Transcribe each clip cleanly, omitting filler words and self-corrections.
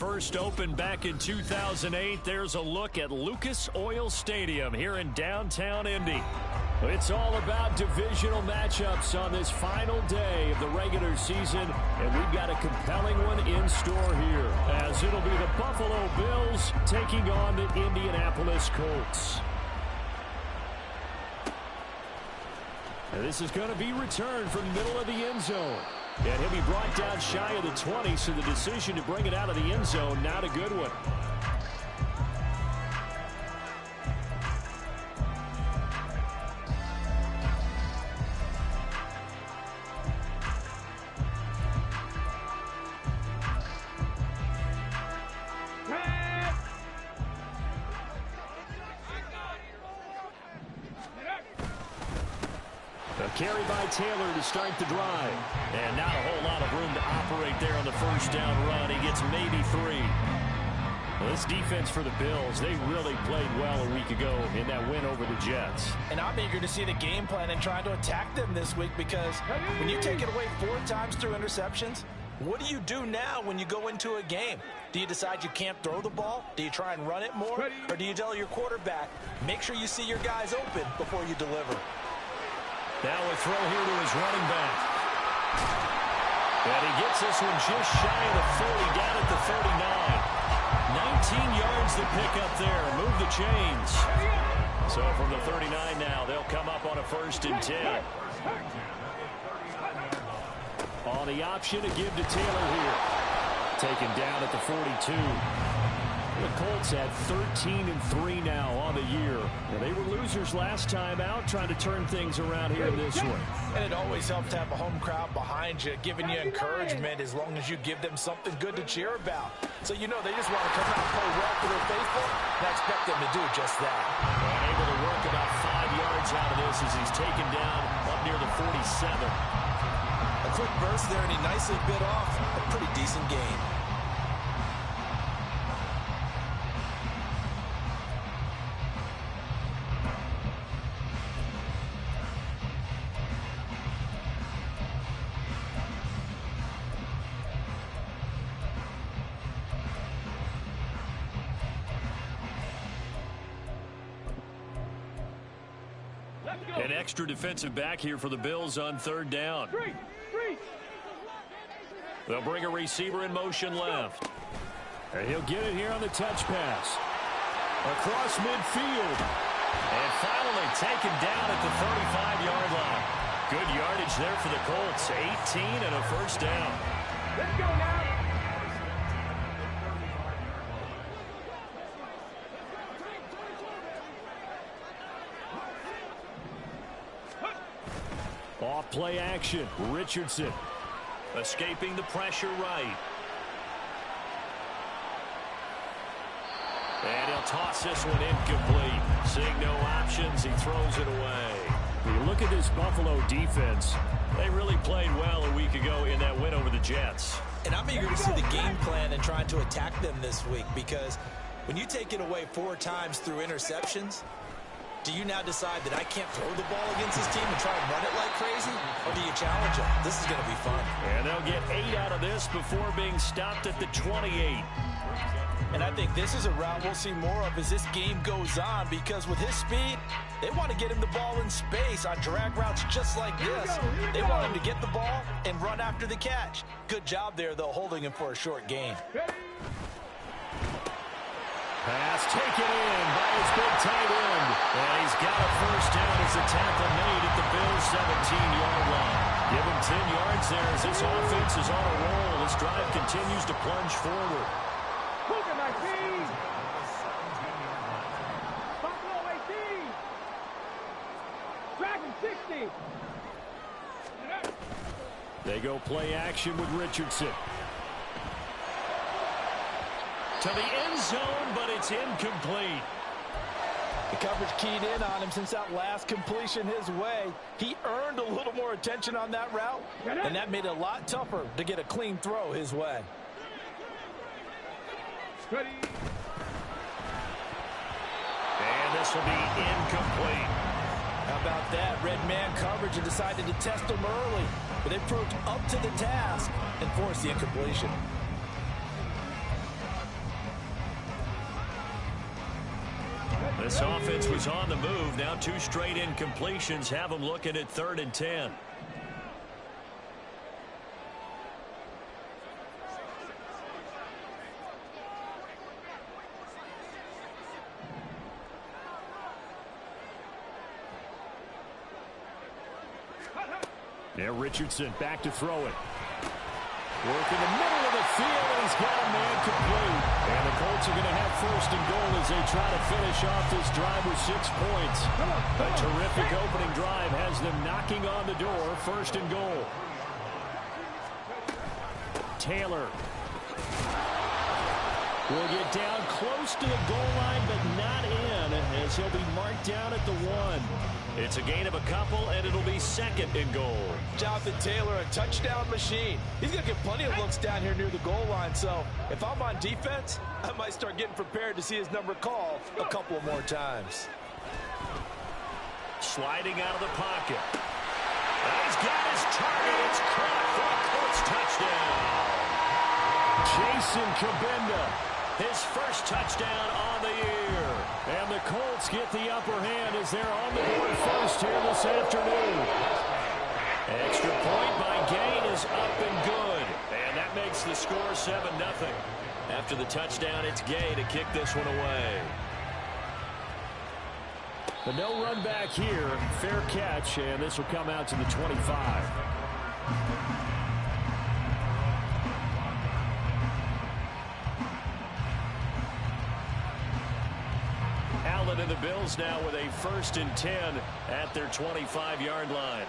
first opened back in 2008, there's a look at Lucas Oil Stadium here in downtown Indy. It's all about divisional matchups on this final day of the regular season, and we've got a compelling one in store here, as it'll be the Buffalo Bills taking on the Indianapolis Colts. And this is going to be returned from the middle of the end zone. And he'll be brought down shy of the 20, so the decision to bring it out of the end zone, not a good one. Carry by Taylor to start the drive. And not a whole lot of room to operate there on the first down run. He gets maybe 3. Well, this defense for the Bills, they really played well a week ago in that win over the Jets. And I'm eager to see the game plan and trying to attack them this week, because when you take it away 4 times through interceptions, what do you do now when you go into a game? Do you decide you can't throw the ball? Do you try and run it more? Or do you tell your quarterback, make sure you see your guys open before you deliver? Now a throw here to his running back. And he gets this one just shy of the 40, down at the 39. 19 yards to pick up there. Move the chains. So from the 39 now, they'll come up on a 1st and 10. On the option to give to Taylor here. Taken down at the 42. The Colts had 13-3 now on the year. Now, they were losers last time out, trying to turn things around here in this one. And it always helps to have a home crowd behind you, giving you encouragement as long as you give them something good to cheer about. So you know they just want to come out and play well for their faithful, and I expect them to do just that. Well, able to work about 5 yards out of this as he's taken down up near the 47. A quick burst there, and he nicely bit off a pretty decent gain. An extra defensive back here for the Bills on 3rd down. They'll bring a receiver in motion left. And he'll get it here on the touch pass. Across midfield. And finally taken down at the 35-yard line. Good yardage there for the Colts. 18 and a 1st down. Let's go now. Off play action. Richardson escaping the pressure right. And he'll toss this one incomplete. Seeing no options, he throws it away. When you look at this Buffalo defense, they really played well a week ago in that win over the Jets. And I'm eager to see the game plan and trying to attack them this week, because when you take it away 4 times through interceptions, do you now decide that I can't throw the ball against this team and try and run it like crazy? Or do you challenge them? This is going to be fun. And they'll get 8 out of this before being stopped at the 28. And I think this is a route we'll see more of as this game goes on, because with his speed, they want to get him the ball in space on drag routes just like this. They want him to get the ball and run after the catch. Good job there, though, holding him for a short gain. Pass taken in by his big tight end. And he's got a 1st down as the tackle made at the Bills' 17-yard line. Give him 10 yards there as this offense is on a roll. This drive continues to plunge forward. Look at my team. Buffalo 18. Dragon 60. They go play action with Richardson. To the end zone, but it's incomplete. The coverage keyed in on him since that last completion his way. He earned a little more attention on that route, and that made it a lot tougher to get a clean throw his way. Ready. And this will be incomplete. How about that? Red man coverage and decided to test him early, but they proved up to the task and forced the incompletion. This offense was on the move. Now 2 straight incompletions have them looking at 3rd and 10. Now Richardson back to throw it. Work in the middle of the field, and he's got a man complete. And the Colts are going to have 1st and goal as they try to finish off this drive with 6 points. A terrific opening drive has them knocking on the door. 1st and goal. Taylor will get down close to the goal line, but not in, as he'll be marked down at the 1. It's a gain of a couple, and it'll be 2nd and goal. Jonathan Taylor, a touchdown machine. He's going to get plenty of looks down here near the goal line, so if I'm on defense, I might start getting prepared to see his number called a couple more times. Sliding out of the pocket. He's got his target. It's caught for a Colts touchdown. Jason Kabinda, his 1st touchdown on the year. And the Colts get the upper hand as they're on the board 1st here this afternoon. Extra point by Gain is up and good. And that makes the score 7-0. After the touchdown, it's Gay to kick this one away. But no run back here. Fair catch, and this will come out to the 25. Allen and the Bills now with a 1st and 10 at their 25-yard line.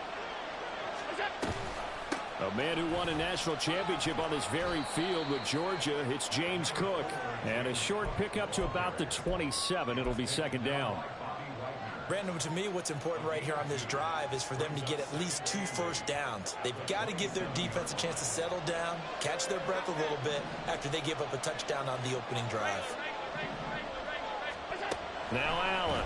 A man who won a national championship on this very field with Georgia. It's James Cook. And a short pickup to about the 27. It'll be 2nd down. Brandon, to me, what's important right here on this drive is for them to get at least 2 first downs. They've got to give their defense a chance to settle down, catch their breath a little bit after they give up a touchdown on the opening drive. Now Allen.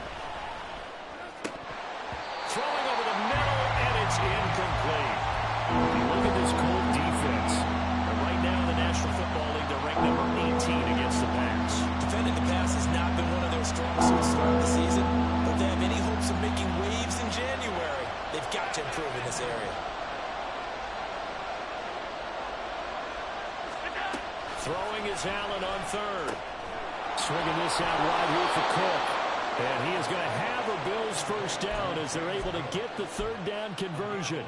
Throwing over the middle, and it's incomplete. Look at this Colt defense. And right now in the National Football League, they're ranked number 18 against the pass. Defending the pass has not been one of their strong suits to start the season, but they have any hopes of making waves in January. They've got to improve in this area. Throwing is Allen on 3rd. Swinging this out wide here for Cook. And he is going to have a Bills 1st down as they're able to get the 3rd down conversion.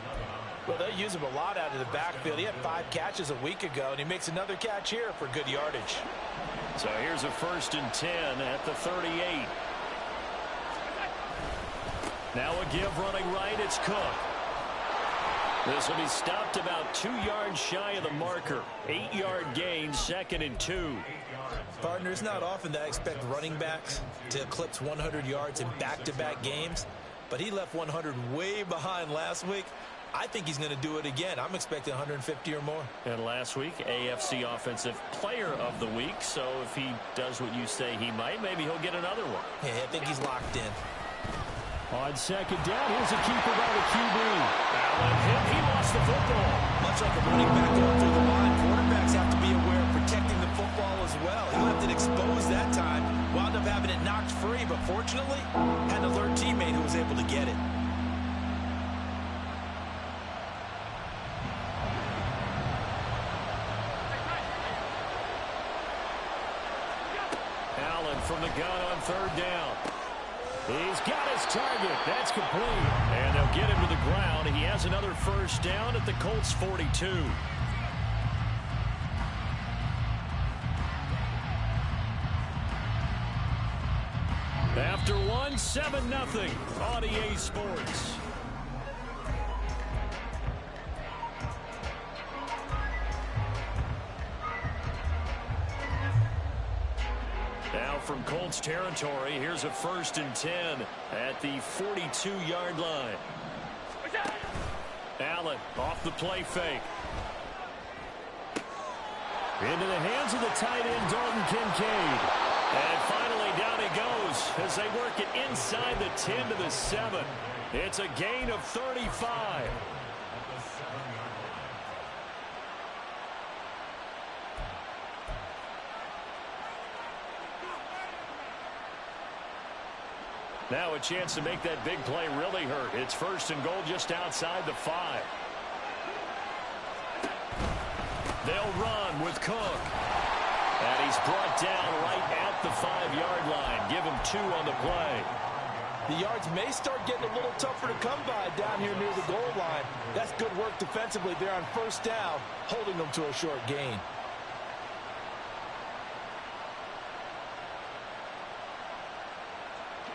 Well, they use him a lot out of the backfield. He had 5 catches a week ago, and he makes another catch here for good yardage. So here's a 1st and 10 at the 38. Now a give running right. It's Cook. This will be stopped about 2 yards shy of the marker. 8-yard gain, 2nd and 2. Partner, it's not often that I expect running backs to eclipse 100 yards in back-to-back games, but he left 100 way behind last week. I think he's going to do it again. I'm expecting 150 or more. And last week, AFC Offensive Player of the Week. So if he does what you say he might, maybe he'll get another one. Yeah, I think he's locked in. On 2nd down, here's a keeper by the QB. Allen hit. He lost the football. Much like a running back going through the line, quarterbacks have to be aware of protecting the football as well. He left it exposed that time, wound up having it knocked free, but fortunately, had an alert teammate who was able to get it. Allen from the gun on 3rd down. He's got his target. That's complete. And they'll get him to the ground. He has another 1st down at the Colts 42. After one, 7-0 on EA Sports. Now from Colts territory, here's a 1st and 10 at the 42-yard line. Allen off the play fake. Into the hands of the tight end, Dalton Kincaid. And finally down he goes as they work it inside the 10 to the 7. It's a gain of 35. Now a chance to make that big play really hurt. It's 1st and goal just outside the 5. They'll run with Cook. And he's brought down right at the 5-yard line. Give him 2 on the play. The yards may start getting a little tougher to come by down here near the goal line. That's good work defensively there on 1st down, holding them to a short gain.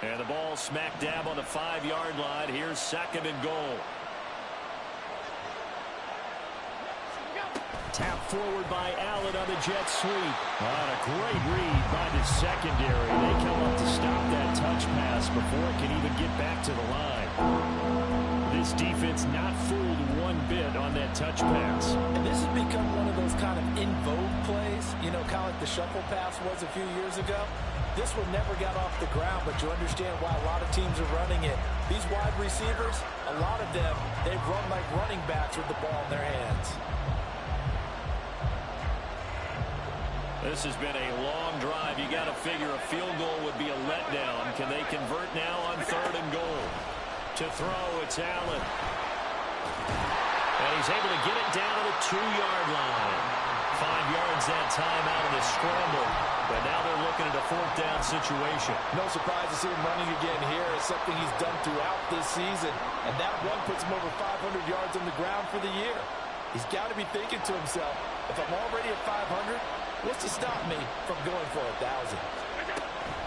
And the ball smack dab on the 5-yard line. Here's 2nd and goal. Tap forward by Allen on the jet sweep. On a great read by the secondary. They come up to stop that touch pass before it can even get back to the line. This defense not fooled one bit on that touch pass. And this has become one of those kind of in vogue plays, you know, kind of like the shuffle pass was a few years ago. This one never got off the ground, but you understand why a lot of teams are running it. These wide receivers, a lot of them, they run like running backs with the ball in their hands. This has been a long drive. You got to figure a field goal would be a letdown. Can they convert now on 3rd and goal? To throw, it's Allen. And he's able to get it down to the 2-yard line. 5 yards that time out of the scramble. But now they're looking at a 4th down situation. No surprise to see him running again here. It's something he's done throughout this season. And that run puts him over 500 yards on the ground for the year. He's got to be thinking to himself, if I'm already at 500, what's to stop me from going for 1,000?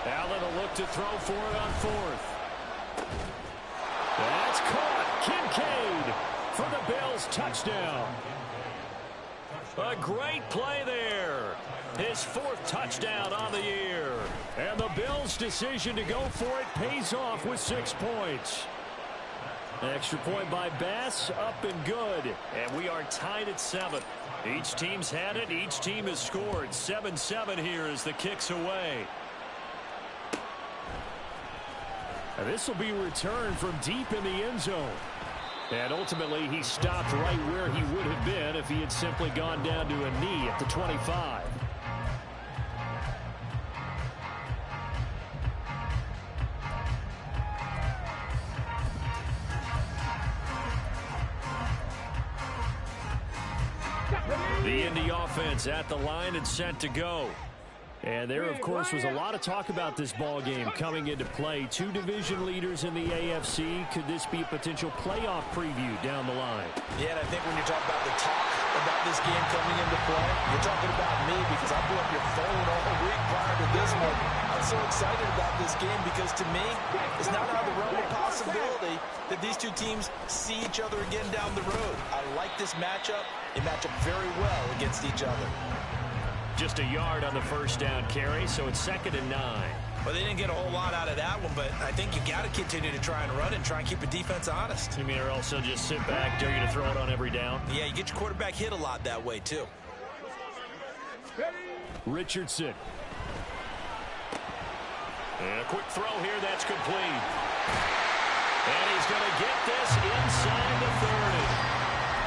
Allen will look to throw for it on 4th. That's caught. Kincaid for the Bills touchdown. A great play there. His 4th touchdown on the year. And the Bills' decision to go for it pays off with 6 points. Extra point by Bass, up and good. And we are tied at 7. Each team's had it. Each team has scored. 7-7 here as the kick's away. This will be returned from deep in the end zone. And ultimately, he stopped right where he would have been if he had simply gone down to a knee at the 25. The Indy offense at the line and set to go. And there, of course, was a lot of talk about this ball game coming into play. 2 division leaders in the AFC. Could this be a potential playoff preview down the line? Yeah, and I think when you talk about the talk about this game coming into play, you're talking about me because I blew up your phone all week prior to this one. I'm so excited about this game because to me, it's not out of the realm of possibility that these 2 teams see each other again down the road. I like this matchup. They match up very well against each other. Just a yard on the 1st down carry, so it's 2nd and 9. Well, they didn't get a whole lot out of that one, but I think you got to continue to try and run and try and keep the defense honest. You mean or also just sit back, dare you to throw it on every down? Yeah, you get your quarterback hit a lot that way, too. Richardson. And a quick throw here, that's complete. And he's going to get this inside the 30.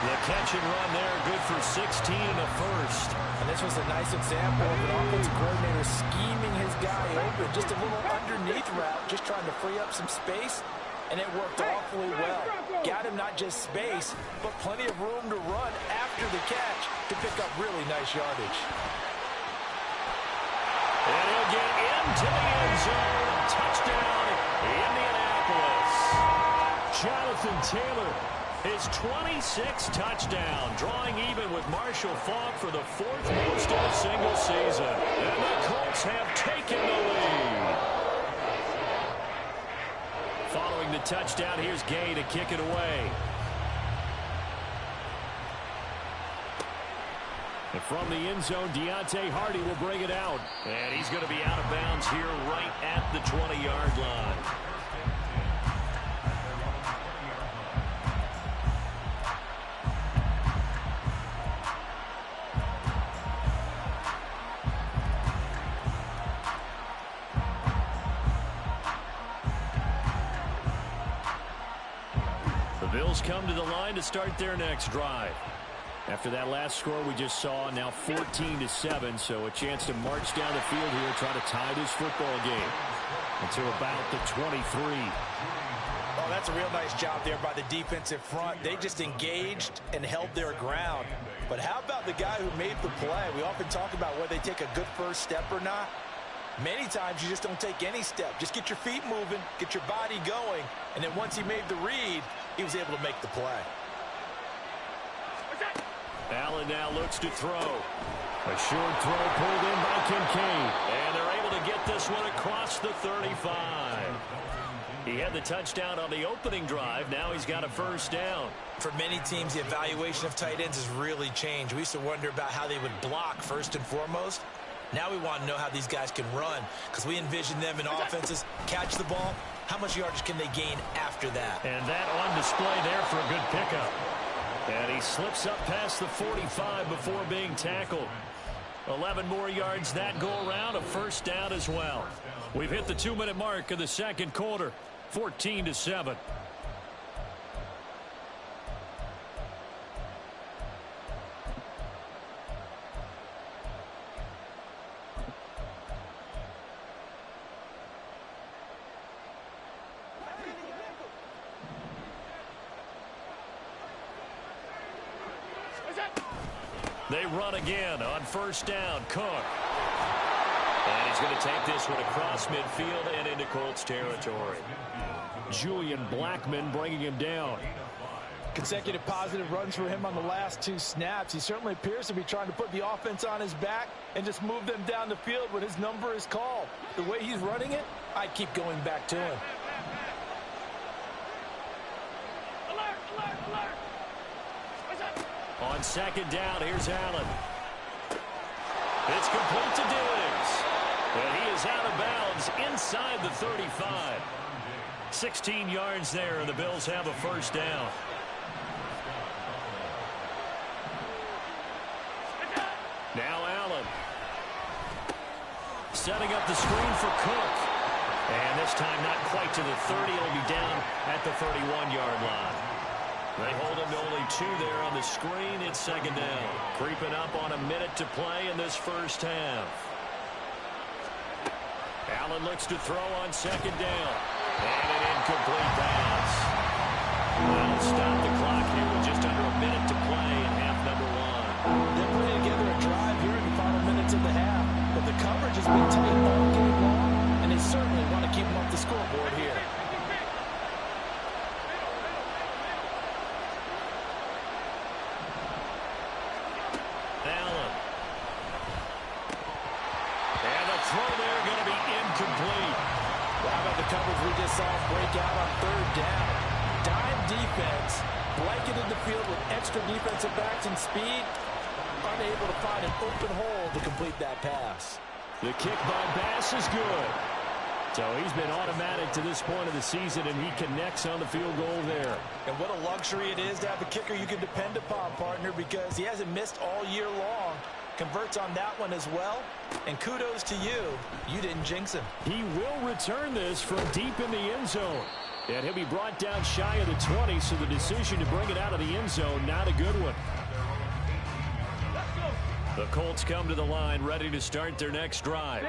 The catch and run there, good for 16 and a 1st. And this was a nice example of an offensive coordinator scheming his guy open. Just a little underneath route, just trying to free up some space, and it worked awfully well. Got him not just space, but plenty of room to run after the catch to pick up really nice yardage. And he'll get into the end zone. Touchdown, Indianapolis. Jonathan Taylor. His 26th touchdown, drawing even with Marshall Faulk for the 4th most in a single season. And the Colts have taken the lead. Following the touchdown, here's Gay to kick it away. And from the end zone, Deontay Hardy will bring it out. And he's going to be out of bounds here right at the 20-yard line. Bills come to the line to start their next drive. After that last score we just saw, now 14-7, so a chance to march down the field here, try to tie this football game. Until about the 23. Oh, that's a real nice job there by the defensive front. They just engaged and held their ground. But how about the guy who made the play? We often talk about whether they take a good first step or not. Many times you just don't take any step. Just get your feet moving, get your body going, and then once he made the read, he was able to make the play. Allen now looks to throw. A short throw pulled in by Kincaid. And they're able to get this one across the 35. He had the touchdown on the opening drive. Now he's got a first down. For many teams, the evaluation of tight ends has really changed. We used to wonder about how they would block first and foremost. Now we want to know how these guys can run, because we envision them in offenses catch the ball. How much yardage can they gain after that? And that on display there for a good pickup. And he slips up past the 45 before being tackled. 11 more yards that go around, a first down as well. We've hit the 2-minute mark of the second quarter, 14-7. They run again on first down. Cook. And he's going to take this one across midfield and into Colts territory. Julian Blackmon bringing him down. Consecutive positive runs for him on the last 2 snaps. He certainly appears to be trying to put the offense on his back and just move them down the field when his number is called. The way he's running it, I keep going back to him. On second down, here's Allen. It's complete to Diggs. And he is out of bounds inside the 35. 16 yards there, and the Bills have a first down. Now Allen. Setting up the screen for Cook. And this time not quite to the 30. It'll be down at the 31-yard line. They hold him to only 2 there on the screen. It's second down. Creeping up on a minute to play in this first half. Allen looks to throw on second down. And an incomplete pass. Well, stop the clock here with just under a minute to play in half number 1. They're putting together a drive here in the final minutes of the half. But the coverage has been tight all game long. And they certainly want to keep them off the scoreboard here. Coverage we just saw break out on third down. Dime defense, blanketed the field with extra defensive backs and speed, unable to find an open hole to complete that pass. The kick by Bass is good. So he's been automatic to this point of the season, and he connects on the field goal there. And what a luxury it is to have a kicker you can depend upon, partner, because he hasn't missed all year long. Converts on that one as well. And kudos to you. You didn't jinx him. He will return this from deep in the end zone. And he'll be brought down shy of the 20, so the decision to bring it out of the end zone, not a good one. The Colts come to the line ready to start their next drive.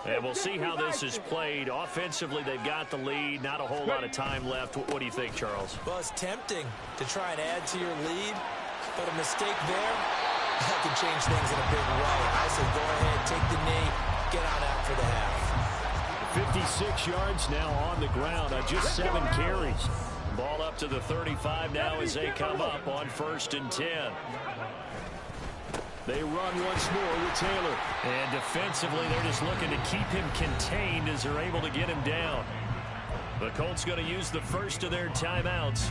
And we'll see how this is played. Offensively, they've got the lead. Not a whole lot of time left. What do you think, Charles? Well, it's tempting to try and add to your lead, but a mistake there, that can change things in a big way. I say go ahead, take the knee, get on out for the half. 56 yards now on the ground on just 7 carries. Ball up to the 35 now as they come up on 1st and 10. They run once more with Taylor. And defensively, they're just looking to keep him contained as they're able to get him down. The Colts going to use the first of their timeouts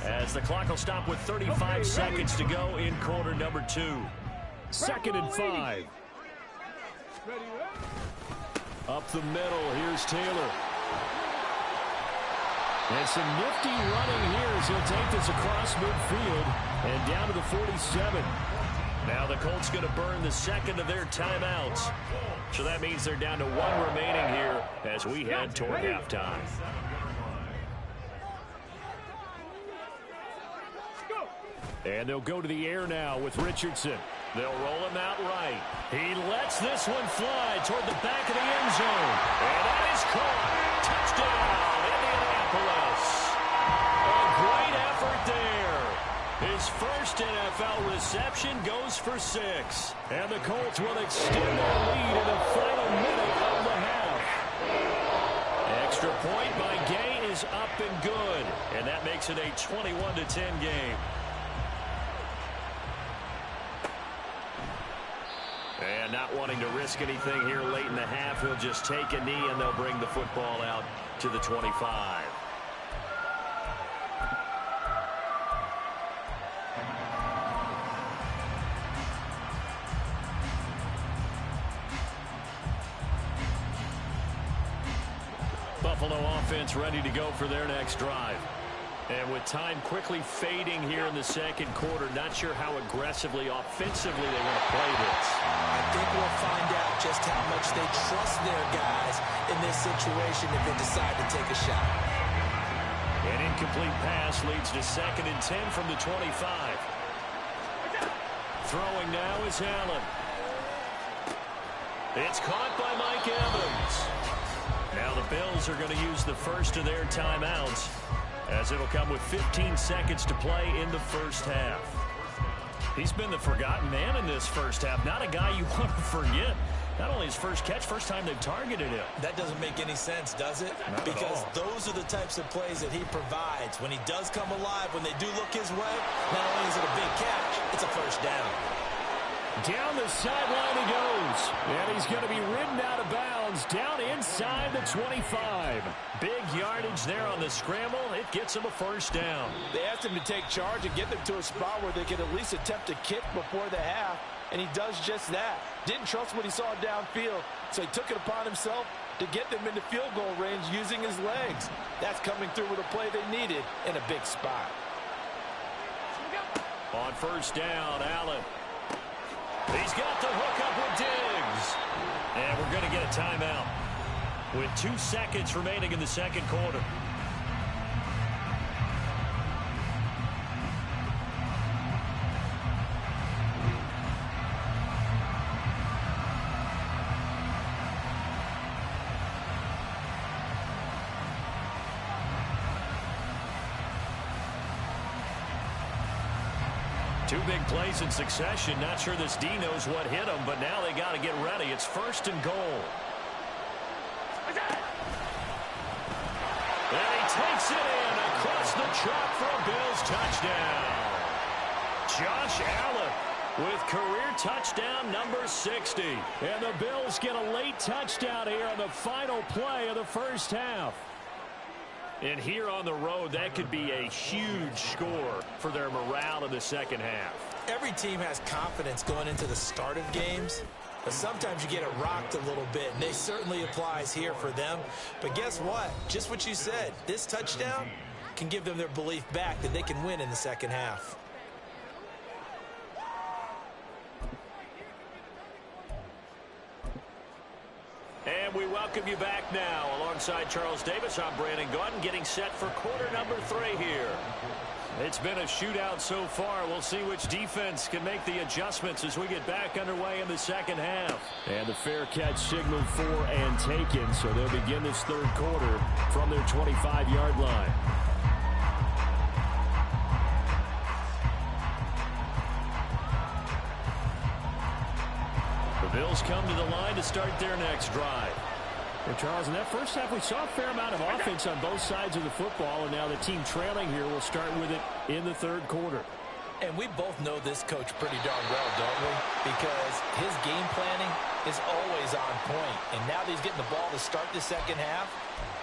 as the clock will stop with 35 seconds to go in quarter number 2. 2nd and 5. Up the middle, here's Taylor. And some nifty running here as he'll take this across midfield and down to the 47. Now the Colts going to burn the second of their timeouts. So that means they're down to 1 remaining here as we head toward halftime. And they'll go to the air now with Richardson. They'll roll him out right. He lets this one fly toward the back of the end zone. And that is caught. Touchdown, Indianapolis. A great effort there. His first NFL reception goes for 6. And the Colts will extend their lead in the final minute of the half. Extra point by Gay is up and good. And that makes it a 21-10 game. And not wanting to risk anything here late in the half, he'll just take a knee and they'll bring the football out to the 25. Buffalo offense ready to go for their next drive. And with time quickly fading here in the second quarter, not sure how aggressively, offensively they want to play this. I think we'll find out just how much they trust their guys in this situation if they decide to take a shot. An incomplete pass leads to 2nd and 10 from the 25. Throwing now is Allen. It's caught by Mike Evans. Now the Bills are going to use the first of their timeouts, as it'll come with 15 seconds to play in the first half. He's been the forgotten man in this first half. Not a guy you want to forget. Not only his first catch, first time they've targeted him. That doesn't make any sense, does it? Not because at all. those are the types of plays that he provides. When he does come alive, when they do look his way, not only is it a big catch, it's a first down. Down the sideline he goes. And he's going to be ridden out of bounds down inside the 25. Big yardage there on the scramble. It gets him a first down. They asked him to take charge and get them to a spot where they could at least attempt a kick before the half, and he does just that. Didn't trust what he saw downfield, so he took it upon himself to get them into field goal range using his legs. That's coming through with a play they needed in a big spot. On first down, Allen. He's got the hook up with Diggs. And we're going to get a timeout with 2 seconds remaining in the second quarter. Two big plays in succession. Not sure this D knows what hit him, but now they got to get ready. It's 1st and goal. And he takes it in across the chalk for a Bills touchdown. Josh Allen with career touchdown number 60. And the Bills get a late touchdown here on the final play of the first half. And here on the road, that could be a huge score for their morale in the second half. Every team has confidence going into the start of games, but sometimes you get it rocked a little bit, and they certainly applies here for them. But guess what? Just what you said, this touchdown can give them their belief back that they can win in the second half. And we welcome you back now. Alongside Charles Davis, I'm Brandon Gaudin, getting set for quarter number 3 here. It's been a shootout so far. We'll see which defense can make the adjustments as we get back underway in the second half. And the fair catch signaled for and taken, so they'll begin this third quarter from their 25-yard line. The Bills come to the line to start their next drive. And Charles, in that first half, we saw a fair amount of offense on both sides of the football, and now the team trailing here will start with it in the third quarter. And we both know this coach pretty darn well, don't we? Because his game planning is always on point. And now that he's getting the ball to start the second half,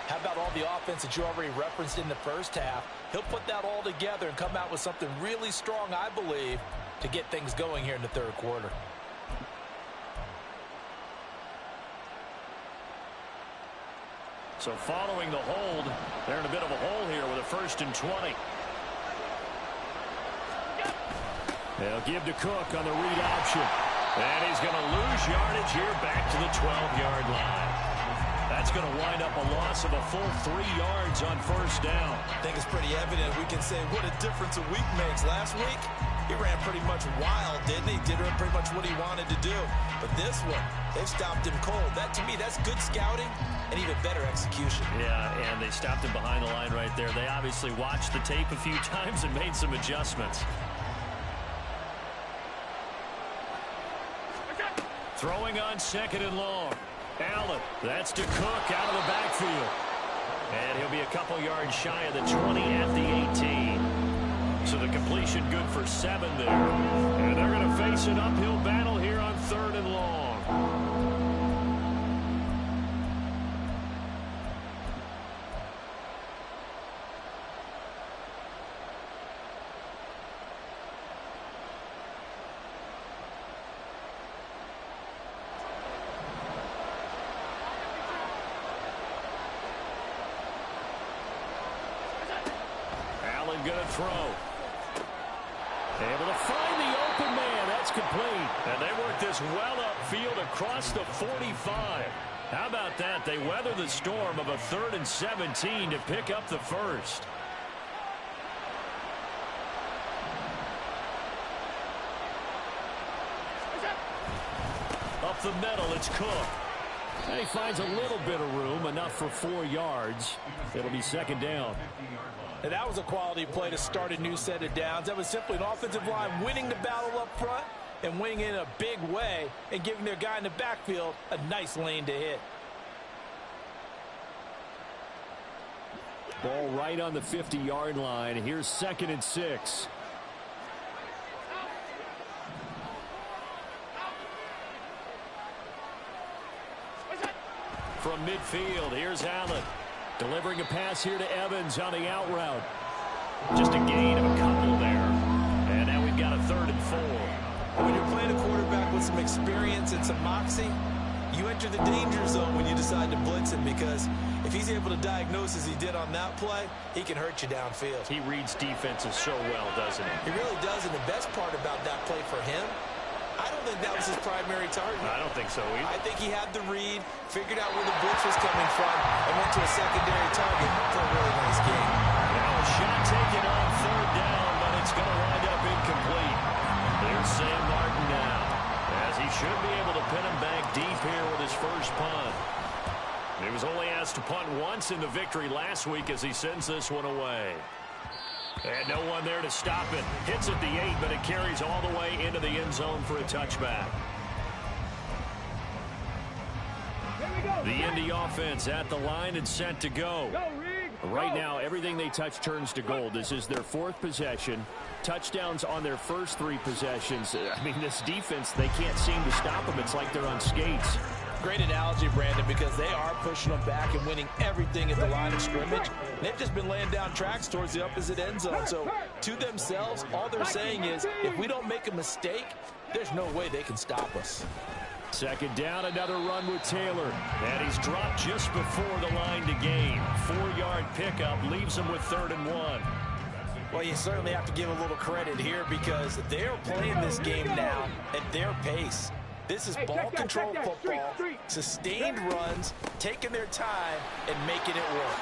how about all the offense that you already referenced in the first half? He'll put that all together and come out with something really strong, I believe, to get things going here in the third quarter. So following the hold, they're in a bit of a hole here with a 1st and 20. They'll give to Cook on the read option. And he's going to lose yardage here back to the 12-yard line. That's going to wind up a loss of a full 3 yards on first down. I think it's pretty evident we can say what a difference a week makes. Last week, He ran pretty much wild, didn't he? Did pretty much what he wanted to do. But this one, they've stopped him cold. That, to me, that's good scouting and even better execution. Yeah, and they stopped him behind the line right there. They obviously watched the tape a few times and made some adjustments. Throwing on second and long. Allen, that's to Cook out of the backfield. And he'll be a couple yards shy of the 20 at the 18. So the completion good for 7 there. And they're going to face an uphill battle here on 3rd and long. Going to throw. Able to find the open man. That's complete. And they work this well upfield across the 45. How about that? They weather the storm of a 3rd and 17 to pick up the first. Up the middle, it's Cook. And he finds a little bit of room, enough for 4 yards. It'll be 2nd down. And that was a quality play to start a new set of downs. That was simply an offensive line winning the battle up front and winning in a big way and giving their guy in the backfield a nice lane to hit. Ball right on the 50-yard line. Here's 2nd and 6. From midfield, here's Allen. Delivering a pass here to Evans on the out route. Just a gain of a couple there. And now we've got a 3rd and 4. When you're playing a quarterback with some experience and some moxie, you enter the danger zone when you decide to blitz him, because if he's able to diagnose as he did on that play, he can hurt you downfield. He reads defenses so well, doesn't he? He really does, and the best part about that play for him, I don't think that was his primary target. I don't think so either. I think he had the read, figured out where the blitz was coming from, and went to a secondary target for a really nice game. Now a shot taken on 3rd down, but it's going to wind up incomplete. There's Sam Martin now, as he should be able to pin him back deep here with his first punt. He was only asked to punt once in the victory last week as he sends this one away. And no one there to stop it. Hits at the 8, but it carries all the way into the end zone for a touchback. The Indy offense at the line and set to go. Right now, everything they touch turns to gold. This is their 4th possession. Touchdowns on their first 3 possessions. I mean, this defense, they can't seem to stop them. It's like they're on skates. Great analogy, Brandon, because they are pushing them back and winning everything at the line of scrimmage. They've just been laying down tracks towards the opposite end zone. So to themselves, all they're saying is, if we don't make a mistake, there's no way they can stop us. 2nd down, another run with Taylor. And he's dropped just before the line to gain. 4-yard pickup leaves him with 3rd and 1. Well, you certainly have to give a little credit here because they're playing this game now at their pace. This is ball control football, sustained runs, taking their time, and making it work.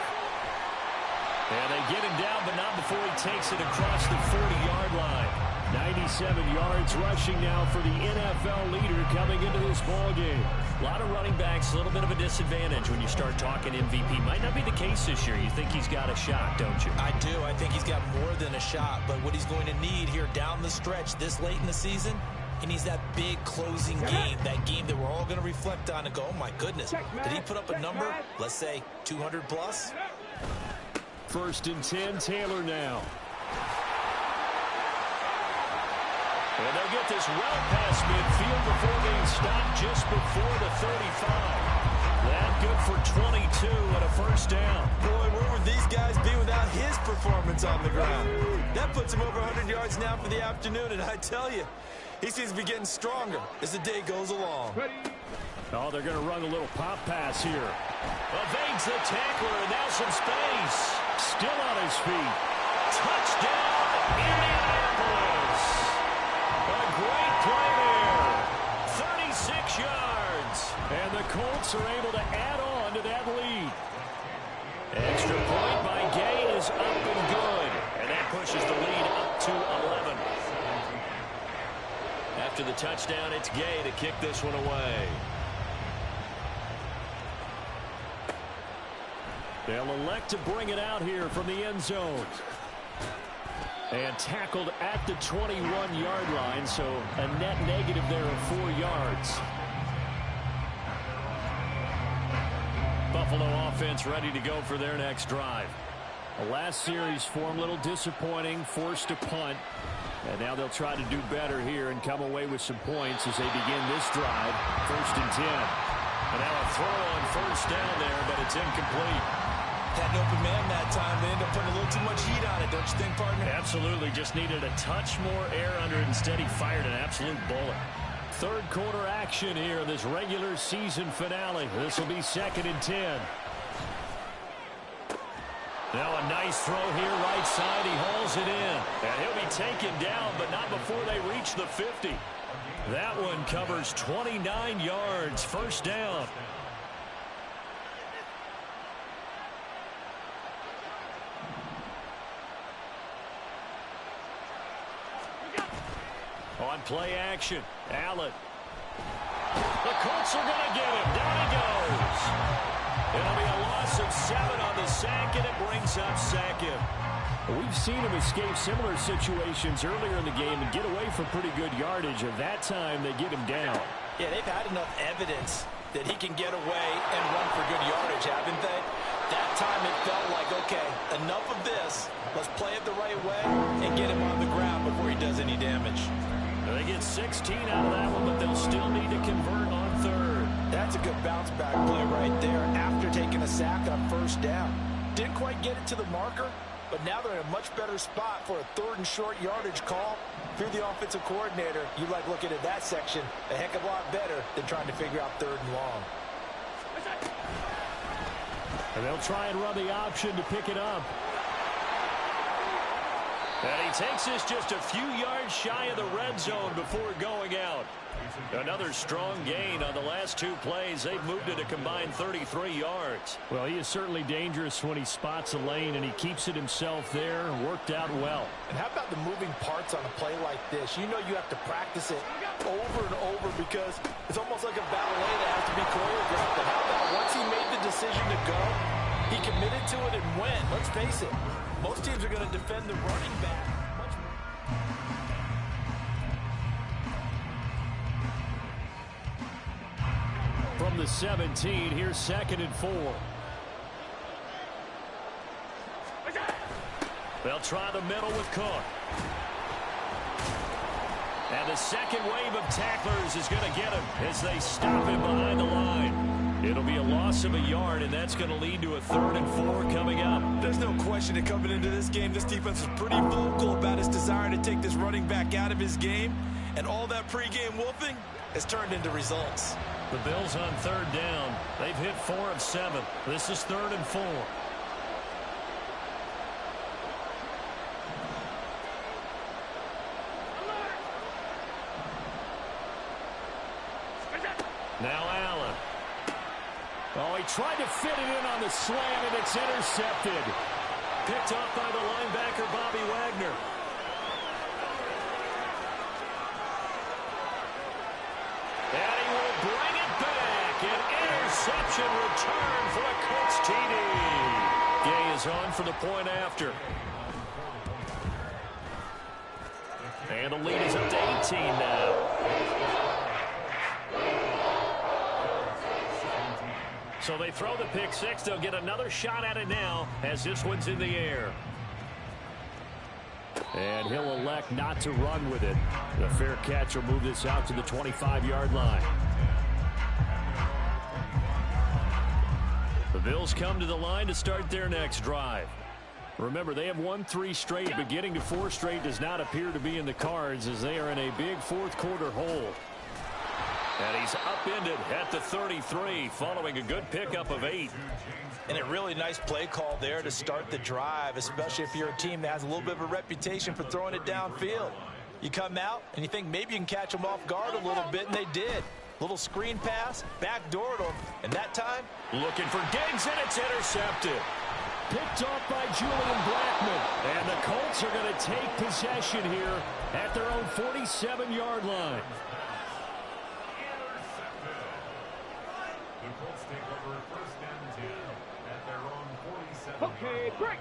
And they get him down, but not before he takes it across the 40-yard line. 97 yards rushing now for the NFL leader coming into this ballgame. A lot of running backs, a little bit of a disadvantage when you start talking MVP. Might not be the case this year. You think he's got a shot, don't you? I do. I think he's got more than a shot, but what he's going to need here down the stretch this late in the season, he needs that big closing game, that game that we're all going to reflect on and go, oh my goodness, did he put up a number, let's say 200 plus? 1st and 10, Taylor now. And they'll get this route past midfield before being stopped just before the 35. That good for 22 and a 1st down. Boy, where would these guys be without his performance on the ground? That puts him over 100 yards now for the afternoon, and I tell you, he seems to be getting stronger as the day goes along. Oh, they're going to run a little pop pass here. Evades the tackler, and now some space. Still on his feet. Touchdown, Indianapolis. A great play there. 36 yards. And the Colts are able to add on to that lead. Extra point by Gay is up and good. And that pushes the lead up to 11. after the touchdown, it's Gay to kick this one away. They'll elect to bring it out here from the end zone. And tackled at the 21-yard line, so a net negative there of 4 yards. Buffalo offense ready to go for their next drive. The last series for them, a little disappointing, forced to punt. And now they'll try to do better here and come away with some points as they begin this drive. 1st and 10. And now a throw on 1st down there, but it's incomplete. Had an open man that time. They end up putting a little too much heat on it, don't you think, partner? Absolutely. Just needed a touch more air under it. Instead, he fired an absolute bullet. 3rd quarter action here in this regular season finale. This will be 2nd and 10. Now a nice throw here, right side. He hauls it in. And he'll be taken down, but not before they reach the 50. That one covers 29 yards. 1st down. On play action, Allen. The Colts are going to get him. Down he goes. It'll be a loss of 7 on the sack, and it brings up 2nd. We've seen him escape similar situations earlier in the game and get away from pretty good yardage. At that time, they get him down. Yeah, they've had enough evidence that he can get away and run for good yardage, haven't they? That time it felt like, okay, enough of this. Let's play it the right way and get him on the ground before he does any damage. They get 16 out of that one, but they'll still need to convert on 3rd. That's a good bounce back play right there after taking a sack on 1st down. Didn't quite get it to the marker, but now they're in a much better spot for a 3rd and short yardage call. If you're the offensive coordinator, you like looking at that section a heck of a lot better than trying to figure out 3rd and long. And they'll try and run the option to pick it up. And he takes this just a few yards shy of the red zone before going out. Another strong gain on the last 2 plays. They've moved it a combined 33 yards. Well, he is certainly dangerous when he spots a lane, and he keeps it himself there. Worked out well. And how about the moving parts on a play like this? You know you have to practice it over and over because it's almost like a ballet that has to be choreographed. But how about once he made the decision to go, he committed to it and went. Let's face it. Most teams are going to defend the running back. From the 17, here's 2nd and 4. They'll try the middle with Cook. And the second wave of tacklers is going to get him as they stop him behind the line. It'll be a loss of a yard, and that's going to lead to a 3rd and 4 coming up. There's no question that coming into this game, this defense is pretty vocal about his desire to take this running back out of his game. And all that pregame wolfing has turned into results. The Bills on 3rd down. They've hit 4 of 7. This is 3rd and 4. Now Allen. Oh, he tried to fit it in on the slant, and it's intercepted. Picked off by the linebacker, Bobby Wagner. And he will bring it back. An interception return for a Colts TD. Gay is on for the point after. And the lead is up to 18 now. So they throw the pick 6. They'll get another shot at it now as this one's in the air. And he'll elect not to run with it. The fair catch will move this out to the 25-yard line. The Bills come to the line to start their next drive. Remember, they have won 3 straight, but getting to 4 straight does not appear to be in the cards as they are in a big 4th quarter hole. And he's upended at the 33 following a good pickup of 8. And a really nice play call there to start the drive, especially if you're a team that has a little bit of a reputation for throwing it downfield. You come out and you think maybe you can catch them off guard a little bit, and they did. Little screen pass, backdoored them, and that time, looking for Diggs, and it's intercepted. picked off by Julian Blackmon. And the Colts are going to take possession here at their own 47-yard line. The Colts take over 1st and 10 at their own 47. Okay, break.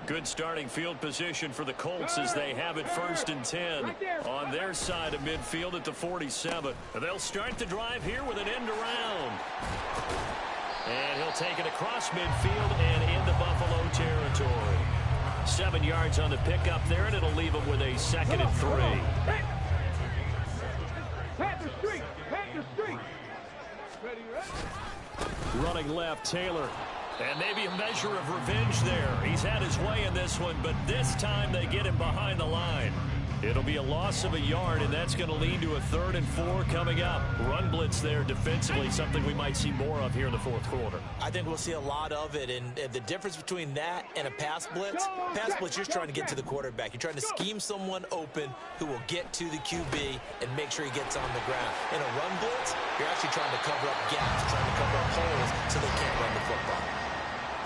Good starting field position for the Colts as they have it 1st and 10 on their side of midfield at the 47. They'll start the drive here with an end around. And he'll take it across midfield and into Buffalo territory. 7 yards on the pickup there, and it'll leave him with a 2nd and 3. Panther Street. Panther Street. Ready, ready. Running left, Taylor. And maybe a measure of revenge there. He's had his way in this one, but this time they get him behind the line. It'll be a loss of a yard, and that's going to lead to a 3rd and 4 coming up. Run blitz there defensively, something we might see more of here in the 4th quarter. I think we'll see a lot of it, and the difference between that and a pass blitz, you're just trying to get to the quarterback. You're trying to scheme someone open who will get to the QB and make sure he gets on the ground. In a run blitz, you're actually trying to cover up gaps, trying to cover up holes so they can't run the football.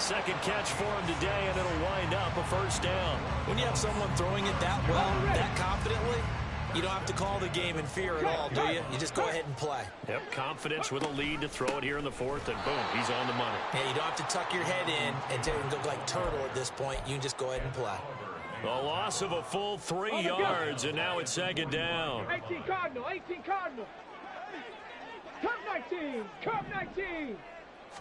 2nd catch for him today, and it'll wind up a 1st down. When you have someone throwing it that well, that confidently, you don't have to call the game in fear at all, do you? You just go ahead and play. Yep, confidence with a lead to throw it here in the 4th, and boom, he's on the money. Yeah, you don't have to tuck your head in and go like turtle at this point. You can just go ahead and play. A loss of a full 3 yards, and now it's 2nd down. 18 Cardinal. 18 Cardinal. Cup 19. Cup 19.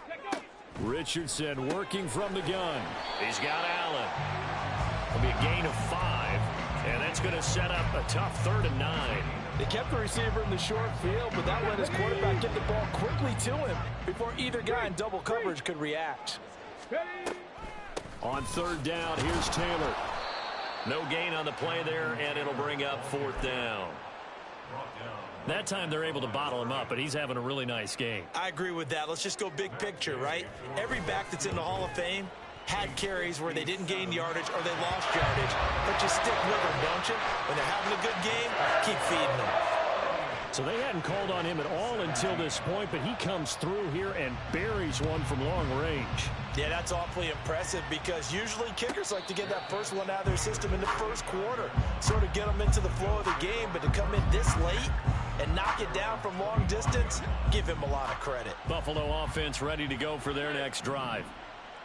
Let go. Richardson working from the gun. He's got Allen. It'll be a gain of 5, and that's going to set up a tough 3rd and 9. They kept the receiver in the short field, but that let his quarterback get the ball quickly to him before either guy in double coverage could react. On 3rd down, here's Taylor. No gain on the play there, and it'll bring up 4th down. That time they're able to bottle him up, but he's having a really nice game. I agree with that. Let's just go big picture, right? Every back that's in the Hall of Fame had carries where they didn't gain yardage or they lost yardage, but you stick with them, don't you? When they're having a good game, keep feeding them. So they hadn't called on him at all until this point, but he comes through here and buries one from long range. Yeah, that's awfully impressive because usually kickers like to get that first one out of their system in the 1st quarter, sort of get them into the flow of the game, but to come in this late and knock it down from long distance, give him a lot of credit. Buffalo offense ready to go for their next drive.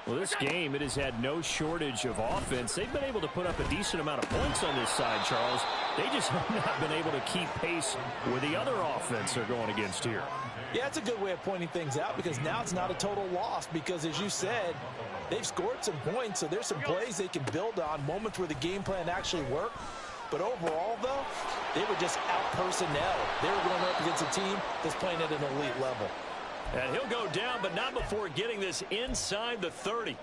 Well, this game, it has had no shortage of offense. They've been able to put up a decent amount of points on this side, Charles. They just have not been able to keep pace with the other offense they're going against here. Yeah, it's a good way of pointing things out because now it's not a total loss because, as you said, they've scored some points, so there's some plays they can build on, moments where the game plan actually worked. But overall, though, they were just out-personnel. They were going up against a team that's playing at an elite level. And he'll go down, but not before getting this inside the 30.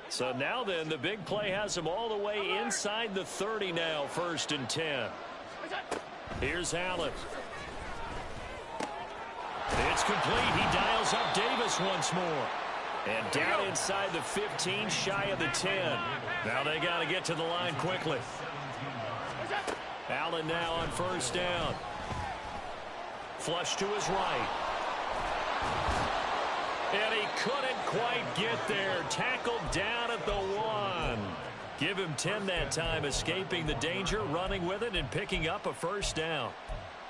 So now then, the big play has him all the way inside the 30 now, 1st and 10. Here's Allen. It's complete. He dials up Davis once more. And down inside the 15, shy of the 10. Now they got to get to the line quickly. Allen now on 1st down. Flush to his right. And he couldn't quite get there. Tackled down at the 1. Give him 10 that time, escaping the danger, running with it, and picking up a 1st down.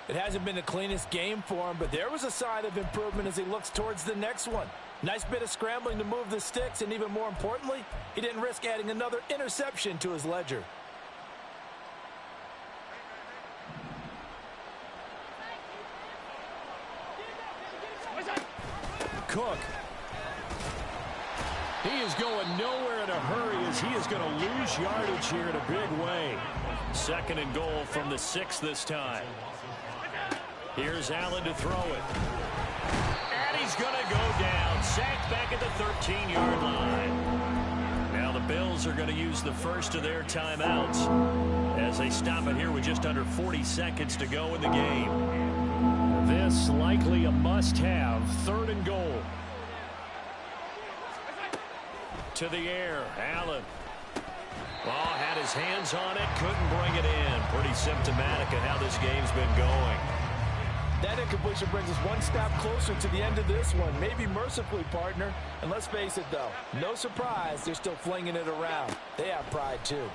It hasn't been the cleanest game for him, but there was a sign of improvement as he looks towards the next one. Nice bit of scrambling to move the sticks, and even more importantly, he didn't risk adding another interception to his ledger. Cook. He is going nowhere in a hurry as he is going to lose yardage here in a big way. 2nd and goal from the 6 this time. Here's Allen to throw it. And he's going to go down. Sacked back at the 13-yard line. Now the Bills are going to use the first of their timeouts as they stop it here with just under 40 seconds to go in the game. This likely a must-have. 3rd and goal. To the air. Allen. Well, had his hands on it. Couldn't bring it in. Pretty symptomatic of how this game's been going. That incompletion brings us one step closer to the end of this one. Maybe mercifully, partner. And let's face it, though, no surprise, they're still flinging it around. They have pride, too.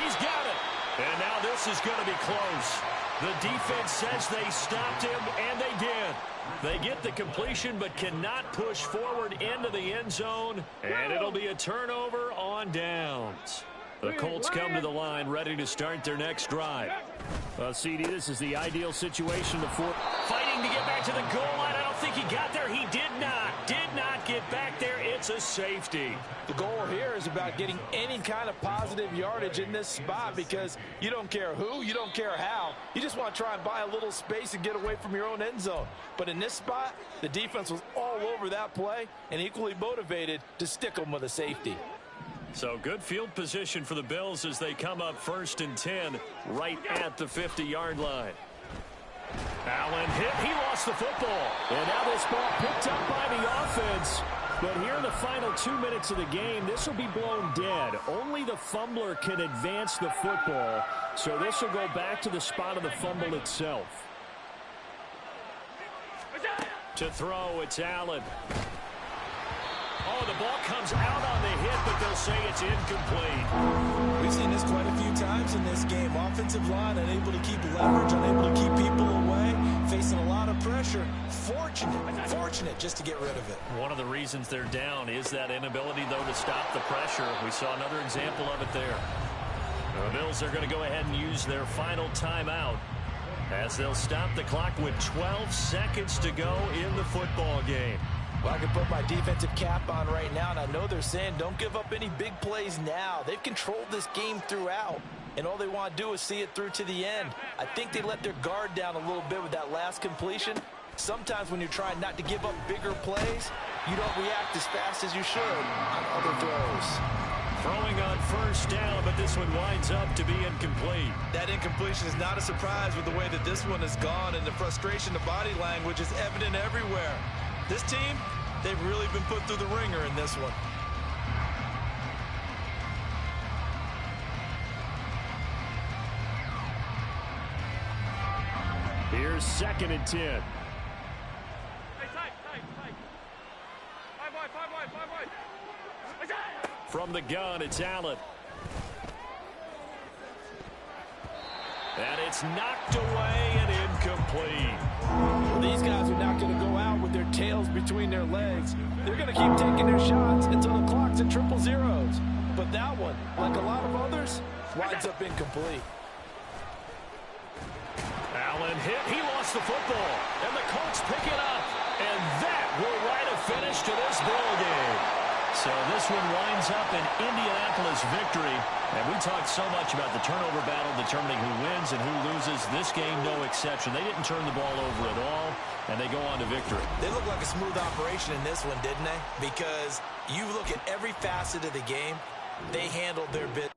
He's got it. And now this is going to be close. The defense says they stopped him, and they did. They get the completion but cannot push forward into the end zone, and it'll be a turnover on downs. The Colts come to the line ready to start their next drive. CD, this is the ideal situation. Fighting to get back to the goal line. I don't think he got there. He did not get back there. It's a safety. The goal here is about getting any kind of positive yardage in this spot because you don't care who, you don't care how. You just want to try and buy a little space and get away from your own end zone. But in this spot, the defense was all over that play and equally motivated to stick them with a safety. So good field position for the Bills as they come up 1st and 10 right at the 50-yard line. Allen hit. He lost the football. And now this ball picked up by the offense. But here in the final 2 minutes of the game, this will be blown dead. Only the fumbler can advance the football. So this will go back to the spot of the fumble itself. To throw, it's Allen. Oh, the ball comes out on the hit, but they'll say it's incomplete. We've seen this quite a few times in this game. Offensive line unable to keep leverage, unable to keep people away, facing a lot of pressure. Fortunate just to get rid of it. One of the reasons they're down is that inability, though, to stop the pressure. We saw another example of it there. The Bills are going to go ahead and use their final timeout as they'll stop the clock with 12 seconds to go in the football game. Well, I can put my defensive cap on right now, and I know they're saying don't give up any big plays now. They've controlled this game throughout, and all they want to do is see it through to the end. I think they let their guard down a little bit with that last completion. Sometimes when you're trying not to give up bigger plays, you don't react as fast as you should on other throws. Throwing on 1st down, but this one winds up to be incomplete. That incompletion is not a surprise with the way that this one has gone, and the frustration, the body language is evident everywhere. This team, they've really been put through the ringer in this one. Here's 2nd and 10. Hey, tight. 5 wide. From the gun, it's Allen. And it's knocked away and incomplete. Well, these guys are not going to go out with their tails between their legs. They're going to keep taking their shots until the clock's at triple zeros. But that one, like a lot of others, winds up incomplete. Allen hit. He lost the football. And the Colts pick it up. And that will write a finish to this ball game. So this one winds up an Indianapolis victory. And we talked so much about the turnover battle determining who wins and who loses. This game, no exception. They didn't turn the ball over at all, and they go on to victory. They look like a smooth operation in this one, didn't they? Because you look at every facet of the game, they handled their bit